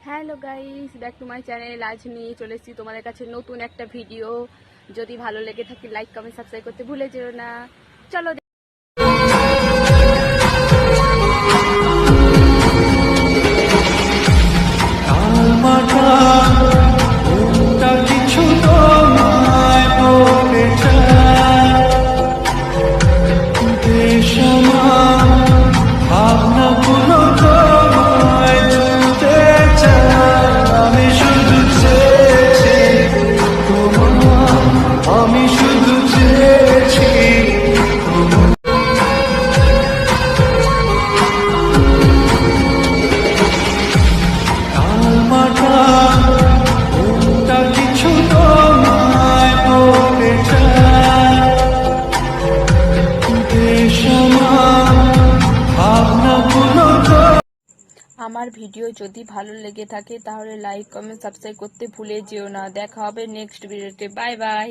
Hello guys, back to my channel. আজ নিয়ে চলে এসেছি তোমাদের কাছে নতুন একটা ভিডিও। যদি ভালো লেগে থাকে লাইক কমেন্ট সাবস্ক্রাইব করতে ভুলে যেও না। চলো আমার ভিডিও যদি ভালো লেগে থাকে তাহলে লাইক কমেন্ট সাবস্ক্রাইব করতে ভুলে যেও না। দেখা হবে নেক্সট ভিডিওতে। Bye bye.